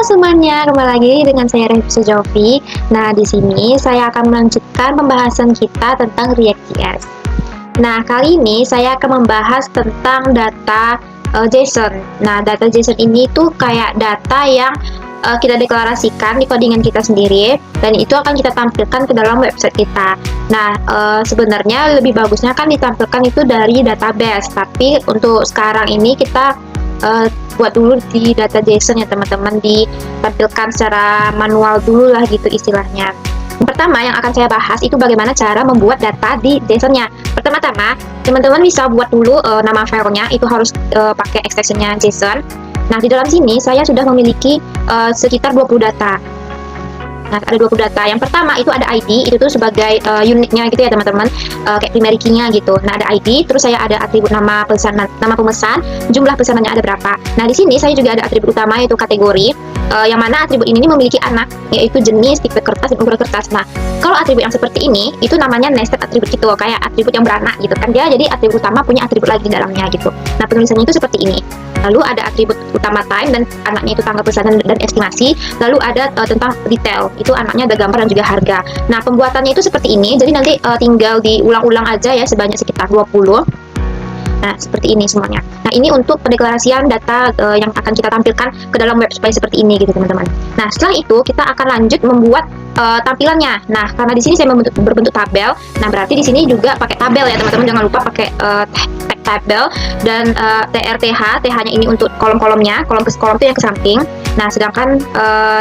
semuanya, kembali lagi dengan saya Revisi Jovi. Nah, di sini saya akan melanjutkan pembahasan kita tentang React.js. Nah, kali ini saya akan membahas tentang data JSON. Nah, data JSON ini tuh kayak data yang kita deklarasikan di codingan kita sendiri, dan itu akan kita tampilkan ke dalam website kita. Nah, sebenarnya lebih bagusnya kan ditampilkan itu dari database, tapi untuk sekarang ini kita buat dulu di data JSON ya teman-teman, ditampilkan secara manual dulu lah gitu istilahnya. Yang pertama yang akan saya bahas itu bagaimana cara membuat data di JSON-nya. Pertama-tama teman-teman bisa buat dulu nama filenya, itu harus pakai extension-nya JSON. Nah, di dalam sini saya sudah memiliki sekitar 20 data. Nah, ada 20 data. Yang pertama itu ada ID, itu tuh sebagai unitnya gitu ya teman-teman, kayak primary key-nya gitu. Nah, ada ID, terus saya ada atribut nama pemesan, jumlah pesanannya ada berapa. Nah, di sini saya juga ada atribut utama yaitu kategori, yang mana atribut ini memiliki anak, yaitu jenis, tipe kertas, dan ukuran kertas. Nah, kalau atribut yang seperti ini, itu namanya nested atribut gitu, kayak atribut yang beranak gitu kan. Dia jadi atribut utama punya atribut lagi di dalamnya gitu. Nah, penulisannya itu seperti ini. Lalu ada atribut utama time, dan anaknya itu tanggal pesanan dan estimasi. Lalu ada tentang detail, itu anaknya ada gambar dan juga harga. Nah, pembuatannya itu seperti ini, jadi nanti tinggal diulang-ulang aja ya, sebanyak sekitar 20. Nah, seperti ini semuanya. Nah, ini untuk pendeklarasian data yang akan kita tampilkan ke dalam website seperti ini gitu teman-teman. Nah, setelah itu kita akan lanjut membuat tampilannya. Nah, karena di sini saya berbentuk tabel, nah berarti di sini juga pakai tabel ya teman-teman. Jangan lupa pakai tag tabel dan TRTH. TH-nya ini untuk kolom-kolomnya, kolom itu yang ke samping. Nah, sedangkan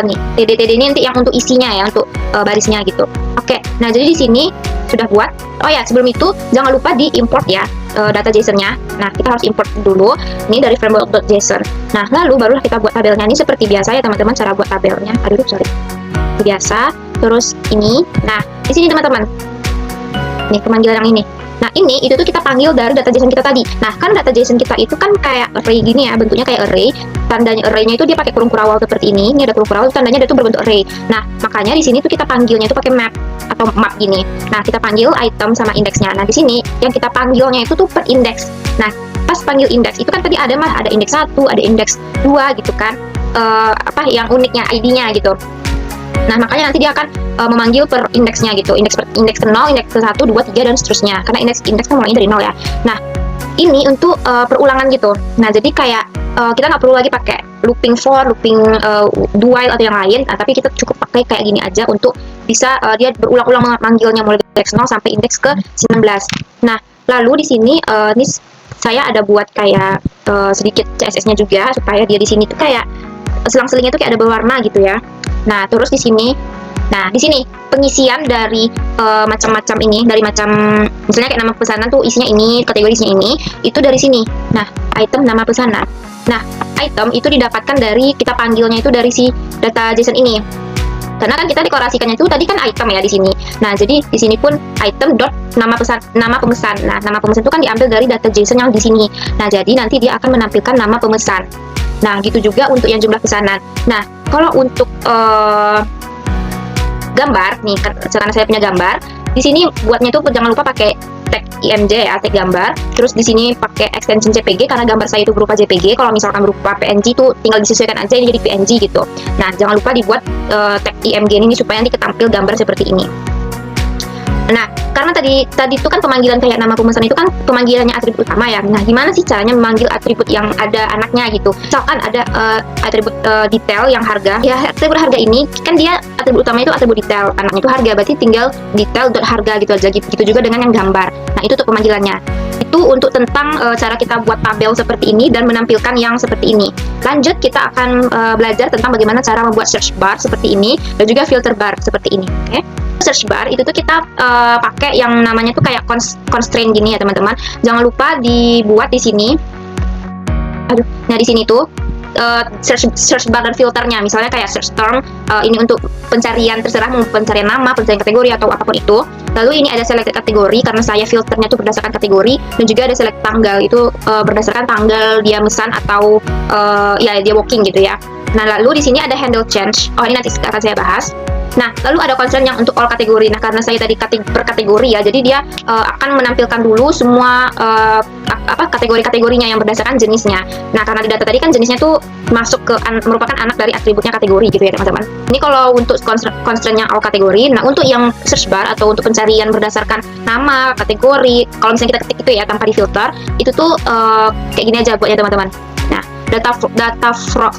nih TD ini nanti yang untuk isinya ya, untuk barisnya gitu. Oke. Nah, jadi di sini sudah buat. Oh ya, sebelum itu jangan lupa di-import ya data JSON-nya. Nah, kita harus import dulu ini dari framework.json. Nah, lalu barulah kita buat tabelnya. Ini seperti biasa ya teman-teman, cara buat tabelnya. Aduh, sorry. Biasa. Terus ini. Nah, di sini teman-teman. Nih, pemanggilan yang ini. Nah, ini itu tuh kita panggil dari data JSON kita tadi. Nah, kan data JSON kita itu kan kayak array gini ya, bentuknya kayak array. Tandanya array-nya itu dia pakai kurung kurawal seperti ini. Ini ada kurung kurawal, tandanya dia itu berbentuk array. Nah, makanya di sini tuh kita panggilnya itu pakai map atau map gini. Nah, kita panggil item sama indeksnya. Nah, di sini yang kita panggilnya itu tuh per indeks. Nah, pas panggil indeks itu kan tadi ada indeks 1, ada indeks 2 gitu kan. Yang uniknya ID-nya gitu. Nah, makanya nanti dia akan memanggil per indeksnya gitu. Indeks 0, indeks 1, 2, 3 dan seterusnya. Karena indeks kan mulainya dari 0 ya. Nah, ini untuk perulangan gitu. Nah, jadi kayak kita nggak perlu lagi pakai looping for, looping do while atau yang lain. Nah, tapi kita cukup pakai kayak gini aja untuk bisa dia berulang-ulang memanggilnya mulai dari indeks 0 sampai indeks ke 19. Nah, lalu di sini ini saya ada buat kayak sedikit CSS-nya juga supaya dia di sini tuh kayak selang-selingnya tuh kayak ada berwarna gitu ya. Nah, terus di sini, pengisian dari macam-macam ini, dari macam misalnya kayak nama pesanan tuh isinya ini, kategori isinya ini, itu dari sini. Nah, item nama pesanan. Nah, item itu didapatkan dari kita panggilnya itu dari si data JSON ini. Karena kan kita dekorasikannya itu tadi kan item ya di sini. Nah, jadi di sini pun item dot nama pemesan. Nah, nama pemesan itu kan diambil dari data JSON yang di sini. Nah, jadi nanti dia akan menampilkan nama pemesan. Nah, gitu juga untuk yang jumlah pesanan. Nah, kalau untuk gambar nih, karena saya punya gambar, di sini buatnya tuh jangan lupa pakai tag img ya, tag gambar. Terus di sini pakai extension JPG karena gambar saya itu berupa JPG. Kalau misalkan berupa PNG itu tinggal disesuaikan aja ini jadi PNG gitu. Nah, jangan lupa dibuat tag img ini supaya nanti ketampil gambar seperti ini. Nah, karena tadi itu kan pemanggilan kayak nama pemesan itu kan pemanggilannya atribut utama ya. Nah, gimana sih caranya memanggil atribut yang ada anaknya gitu? Misalkan ada atribut detail yang harga. Ya, atribut harga ini kan dia atribut utama itu atribut detail, anaknya itu harga, berarti tinggal detail.harga gitu aja. Gitu juga dengan yang gambar. Nah, itu tuh pemanggilannya. Itu untuk tentang cara kita buat tabel seperti ini dan menampilkan yang seperti ini. Lanjut kita akan belajar tentang bagaimana cara membuat search bar seperti ini dan juga filter bar seperti ini. Oke? Search bar itu tuh kita pakai yang namanya tuh kayak constraint gini ya teman-teman. Jangan lupa dibuat di sini. Nah di sini tuh search bar dan filternya, misalnya kayak search term, ini untuk pencarian terserah mau pencarian nama, pencarian kategori atau apapun itu. Lalu ini ada selected kategori karena saya filternya tuh berdasarkan kategori, dan juga ada select tanggal itu berdasarkan tanggal dia mesan atau ya dia walking gitu ya. Nah lalu di sini ada handle change. Oh, ini nanti akan saya bahas. Nah, lalu ada constraint yang untuk all kategori. Nah, karena saya tadi per kategori ya, jadi dia akan menampilkan dulu semua kategori-kategorinya yang berdasarkan jenisnya. Nah, karena di data tadi kan jenisnya tuh masuk ke merupakan anak dari atributnya kategori gitu ya teman-teman. Ini kalau untuk constraint-nya all kategori. Nah, untuk yang search bar atau untuk pencarian berdasarkan nama, kategori, kalau misalnya kita ketik itu ya tanpa difilter, itu tuh kayak gini aja buatnya teman-teman. Nah, data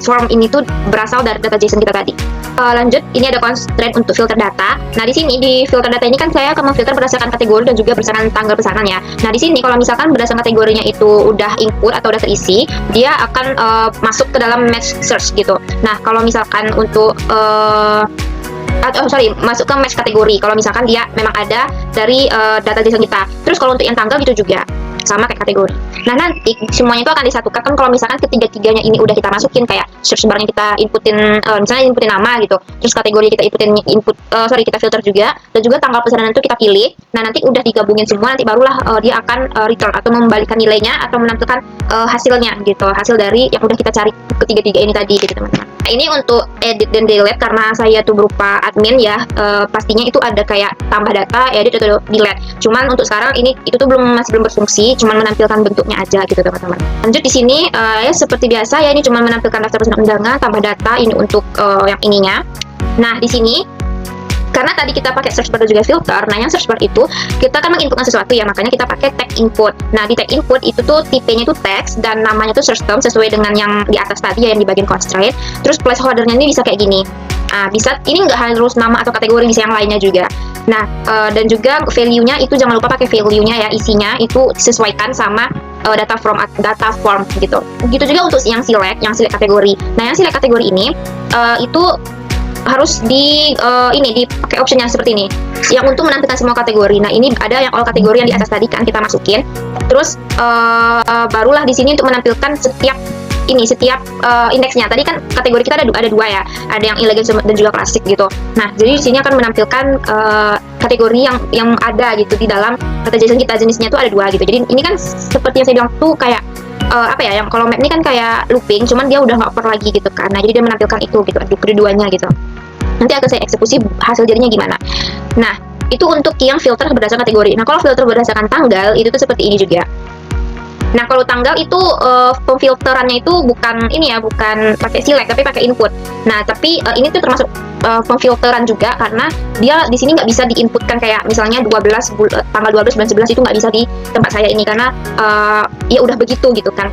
form ini tuh berasal dari data JSON kita tadi. Lanjut, ini ada constraint untuk filter data. Nah, di sini di filter data ini kan saya akan memfilter berdasarkan kategori dan juga berdasarkan tanggal pesanan ya. Nah, di sini kalau misalkan berdasarkan kategorinya itu udah input atau udah terisi, dia akan masuk ke dalam match search gitu. Nah, kalau misalkan untuk masuk ke match kategori kalau misalkan dia memang ada dari data JSON kita. Terus kalau untuk yang tanggal gitu juga sama kayak kategori. Nah, nanti semuanya itu akan disatukan kan kalau misalkan ketiga-tiganya ini udah kita masukin, kayak search barnya kita inputin, misalnya inputin nama gitu, terus kategori kita kita filter juga, dan juga tanggal pesanan itu kita pilih. Nah, nanti udah digabungin semua, nanti barulah dia akan return atau membalikan nilainya atau menampilkan hasilnya gitu, hasil dari yang udah kita cari ketiga-tiga ini tadi gitu teman-teman. Nah, ini untuk edit dan delete karena saya tuh berupa admin ya, pastinya itu ada kayak tambah data, edit atau delete. Cuman untuk sekarang itu tuh masih belum berfungsi, cuman menampilkan bentuknya aja gitu teman-teman. Lanjut di sini ya seperti biasa ya, ini cuma menampilkan daftar perundang-undangan, tambah data ini untuk yang ininya. Nah, di sini karena tadi kita pakai search bar dan juga filter, nah yang search bar itu kita kan menginputkan sesuatu ya, makanya kita pakai tag input. Nah, di tag input itu tuh tipenya itu text dan namanya tuh search term sesuai dengan yang di atas tadi ya, yang di bagian constraint. Terus placeholdernya ini bisa kayak gini. Nah, bisa ini nggak harus nama atau kategori, bisa yang lainnya juga. Nah, dan juga value-nya itu jangan lupa pakai value-nya ya, isinya itu disesuaikan sama data form gitu. Begitu juga untuk yang select kategori. Nah, yang select kategori ini itu harus dipakai option yang seperti ini, yang untuk menampilkan semua kategori. Nah, ini ada yang all kategori yang di atas tadi kan kita masukin. Terus barulah di sini untuk menampilkan setiap indeksnya. Tadi kan kategori kita ada dua ya, ada yang elegant dan juga klasik gitu. Nah, jadi di sini akan menampilkan kategori yang ada gitu di dalam data JSON kita, jenisnya tuh ada dua gitu. Jadi ini kan seperti yang saya bilang tuh kayak yang kalau map ini kan kayak looping, cuman dia udah nggak over lagi gitu kan. Nah, jadi dia menampilkan itu gitu, kedua-duanya gitu. Nanti akan saya eksekusi hasil jadinya gimana. Nah, itu untuk yang filter berdasarkan kategori. Nah, kalau filter berdasarkan tanggal itu tuh seperti ini juga. Nah, kalau tanggal itu pemfilterannya itu bukan pakai select tapi pakai input. Nah, tapi ini tuh termasuk pemfilteran juga karena dia di sini nggak bisa diinputkan kayak misalnya tanggal 12 bulan 11 itu nggak bisa di tempat saya ini karena ya udah begitu gitu kan.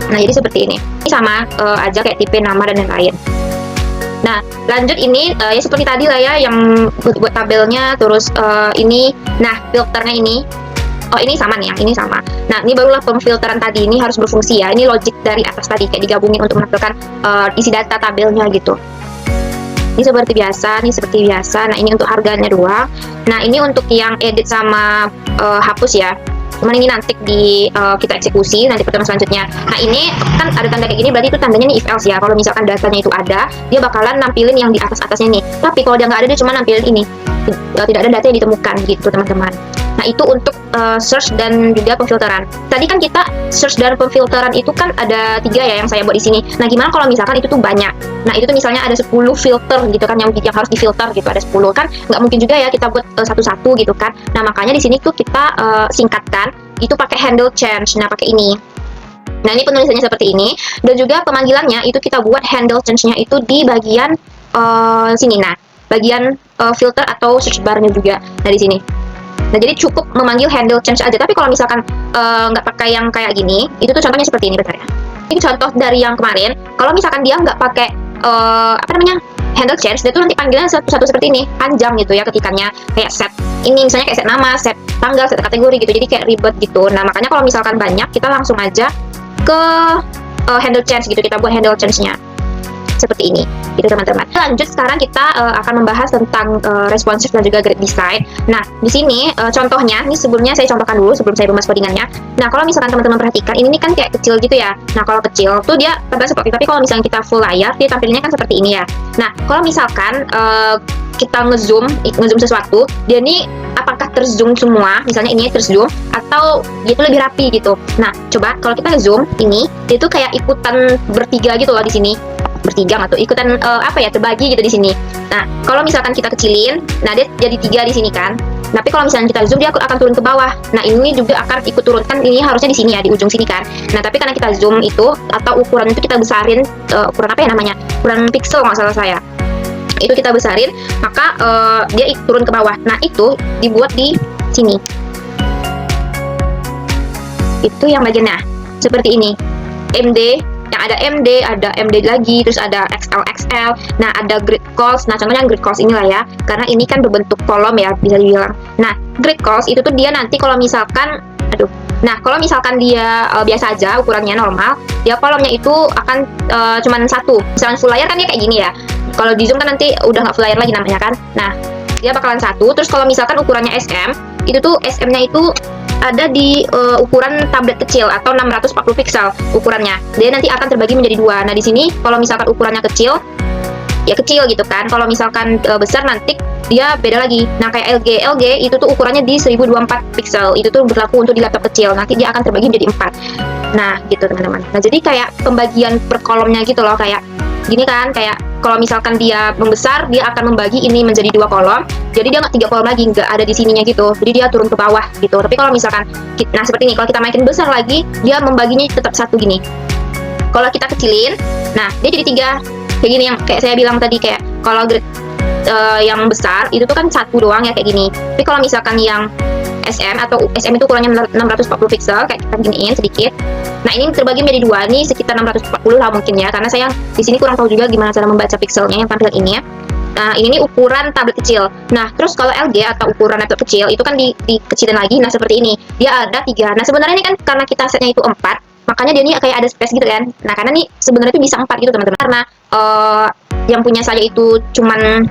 Nah, jadi seperti ini. Ini sama aja kayak tipe nama dan lain-lain. Nah, lanjut ini ya seperti tadi lah ya, yang buat tabelnya, terus ini, nah filternya ini. Oh, ini sama nih, yang ini sama. Nah, ini barulah pemfilteran tadi, ini harus berfungsi ya. Ini logic dari atas tadi, kayak digabungin untuk menampilkan isi data tabelnya gitu. Ini seperti biasa. Nah, ini untuk harganya doang. Nah, ini untuk yang edit sama hapus ya. Cuman ini nanti kita eksekusi nanti pertemuan selanjutnya. Nah, ini kan ada tanda kayak gini, berarti itu tandanya nih if else ya. Kalau misalkan datanya itu ada, dia bakalan nampilin yang di atasnya nih. Tapi kalau dia nggak ada, dia cuma nampilin ini. Tidak ada data yang ditemukan gitu teman-teman. Nah, itu untuk search dan juga pemfilteran. Tadi kan kita search dan pemfilteran itu kan ada 3 ya yang saya buat di sini. Nah, gimana kalau misalkan itu tuh banyak? Nah, itu tuh misalnya ada 10 filter gitu kan yang harus difilter gitu, ada 10 kan nggak mungkin juga ya kita buat satu-satu gitu kan. Nah, makanya di sini tuh kita singkatkan itu pakai handle change. Nah, pakai ini. Nah, ini penulisannya seperti ini, dan juga pemanggilannya itu kita buat handle change-nya itu di bagian sini. Nah, bagian filter atau search bar-nya juga. Nah, di sini. Nah, jadi cukup memanggil handle change aja. Tapi kalau misalkan nggak pakai yang kayak gini, itu tuh contohnya seperti ini bentar ya. Ini contoh dari yang kemarin. Kalau misalkan dia nggak pakai handle change, dia tuh nanti panggilan satu-satu seperti ini, panjang gitu ya ketikannya, kayak set ini misalnya kayak set nama, set tanggal, set kategori gitu. Jadi kayak ribet gitu. Nah, makanya kalau misalkan banyak, kita langsung aja ke handle change gitu. Kita buat handle change-nya seperti ini gitu teman-teman. Lanjut, sekarang kita akan membahas tentang responsive dan juga great design. Nah, di sini contohnya, ini sebelumnya saya contohkan dulu sebelum saya rumus codingannya. Nah, kalau misalkan teman-teman perhatikan, ini kan kayak kecil gitu ya. Nah, kalau kecil tuh dia tampak seperti, tapi kalau misalnya kita full layar, dia tampilnya kan seperti ini ya. Nah, kalau misalkan kita ngezoom sesuatu, dia ini apakah terzoom semua, misalnya ini terzoom, atau dia itu lebih rapi gitu. Nah, coba kalau kita ngezoom ini, dia tuh kayak ikutan bertiga gitu loh di sini. bertiga atau ikutan terbagi gitu di sini. Nah, kalau misalkan kita kecilin, nah dia jadi 3 di sini kan. Tapi kalau misalnya kita zoom, dia akan turun ke bawah. Nah, ini juga akan ikut turun, kan ini harusnya di sini ya, di ujung sini kan. Nah, tapi karena kita zoom itu atau ukuran itu kita besarin, ukuran apa ya namanya, ukuran pixel nggak salah saya, itu kita besarin, maka dia turun ke bawah. Nah, itu dibuat di sini. Itu yang bagiannya seperti ini, MD, yang ada MD lagi, terus ada XL. Nah, ada grid calls. Nah, contohnya grid calls inilah ya, karena ini kan berbentuk kolom ya, bisa dibilang. Nah, grid calls itu tuh dia nanti kalau misalkan kalau misalkan dia biasa aja ukurannya normal, dia kolomnya itu akan cuman satu. Misalkan full layer kan dia kayak gini ya. Kalau di zoom kan nanti udah nggak full layer lagi namanya kan. Nah, dia bakalan satu. Terus kalau misalkan ukurannya SM, itu tuh SM-nya itu ada di ukuran tablet kecil atau 640 pixel ukurannya. Dia nanti akan terbagi menjadi 2. Nah, di sini kalau misalkan ukurannya kecil, ya kecil gitu kan. Kalau misalkan besar nanti dia beda lagi. Nah, kayak LG itu tuh ukurannya di 1024 pixel. Itu tuh berlaku untuk di laptop kecil. Nanti dia akan terbagi menjadi 4. Nah, gitu teman-teman. Nah, jadi kayak pembagian per kolomnya gitu loh, kayak gini kan, kayak kalau misalkan dia membesar, dia akan membagi ini menjadi 2 kolom. Jadi dia nggak 3 kolom lagi, nggak ada di sininya gitu. Jadi dia turun ke bawah gitu. Tapi kalau misalkan, nah seperti ini, kalau kita makin besar lagi, dia membaginya tetap satu gini. Kalau kita kecilin, nah dia jadi 3 kayak gini, yang kayak saya bilang tadi, kayak kalau grid yang besar itu tuh kan satu doang ya kayak gini. Tapi kalau misalkan yang SM atau SM itu ukurannya 640 pixel, kayak kita giniin sedikit. Nah, ini terbagi menjadi 2, nih sekitar 640 lah mungkin ya, karena saya di sini kurang tahu juga gimana cara membaca pixelnya yang tampilan ini ya. Nah, ini ukuran tablet kecil. Nah, terus kalau LG atau ukuran laptop kecil itu kan dikecilin lagi. Nah, seperti ini. Dia ada 3. Nah, sebenarnya ini kan karena kita setnya itu 4, makanya dia ini kayak ada space gitu kan. Nah, karena nih sebenarnya itu bisa 4 gitu teman-teman. Karena yang punya saya itu cuman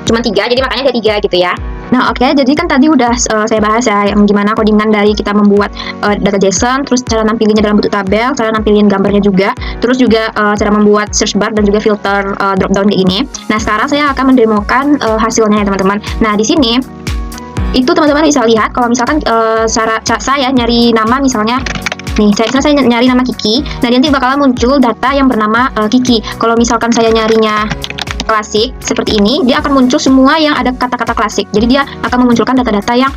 3, jadi makanya ada 3 gitu ya. Nah, oke, jadi kan tadi udah saya bahas ya, yang gimana codingan dari kita membuat data JSON, terus cara nampilinnya dalam bentuk tabel, cara nampilin gambarnya juga, terus juga cara membuat search bar dan juga filter drop down kayak gini. Nah, sekarang saya akan mendemokan hasilnya ya teman-teman. Nah, di sini itu teman-teman bisa lihat kalau misalkan cara saya nyari nama, misalnya nih, saya nyari nama Kiki. Nah, nanti bakalan muncul data yang bernama Kiki. Kalau misalkan saya nyarinya klasik seperti ini, dia akan muncul semua yang ada kata-kata klasik. Jadi dia akan memunculkan data-data yang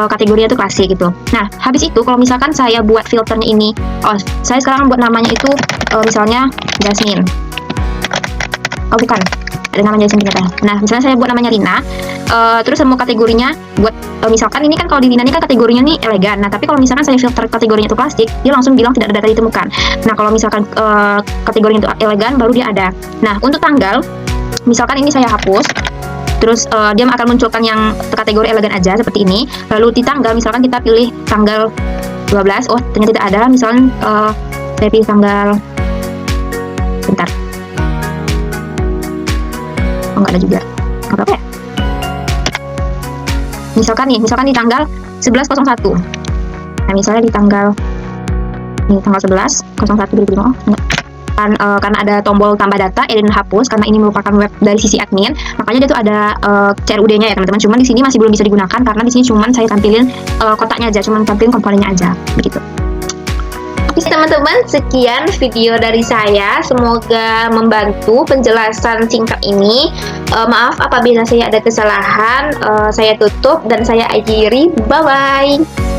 kategorinya itu klasik gitu. Nah, habis itu kalau misalkan saya buat filternya ini, saya sekarang buat namanya itu misalnya Jasmine. Oh, bukan, ada namanya Jasmine ternyata. Nah, misalnya saya buat namanya Rina. Terus semua kategorinya buat misalkan ini kan kalau di Rina ini kan kategorinya nih elegan. Nah, tapi kalau misalkan saya filter kategorinya itu klasik, dia langsung bilang tidak ada data ditemukan. Nah, kalau misalkan kategorinya itu elegan, baru dia ada. Nah, untuk tanggal, misalkan ini saya hapus, terus dia akan munculkan yang kategori elegan aja seperti ini. Lalu di tanggal, misalkan kita pilih tanggal 12, oh ternyata tidak ada. Misalkan saya pilih tanggal, bentar, oh nggak ada juga, nggak apa-apa ya. Misalkan di tanggal 11.01. Nah, misalnya di tanggal 11.01 oh enggak. Karena ada tombol tambah data, edit hapus, karena ini merupakan web dari sisi admin, makanya dia tuh ada CRUD-nya ya teman-teman. Cuman di sini masih belum bisa digunakan karena di sini cuman saya tampilin kotaknya aja, cuman tampilin komponennya aja, begitu. Oke teman-teman, sekian video dari saya. Semoga membantu penjelasan singkat ini. Maaf apabila saya ada kesalahan. Saya tutup dan saya akhiri. Bye bye.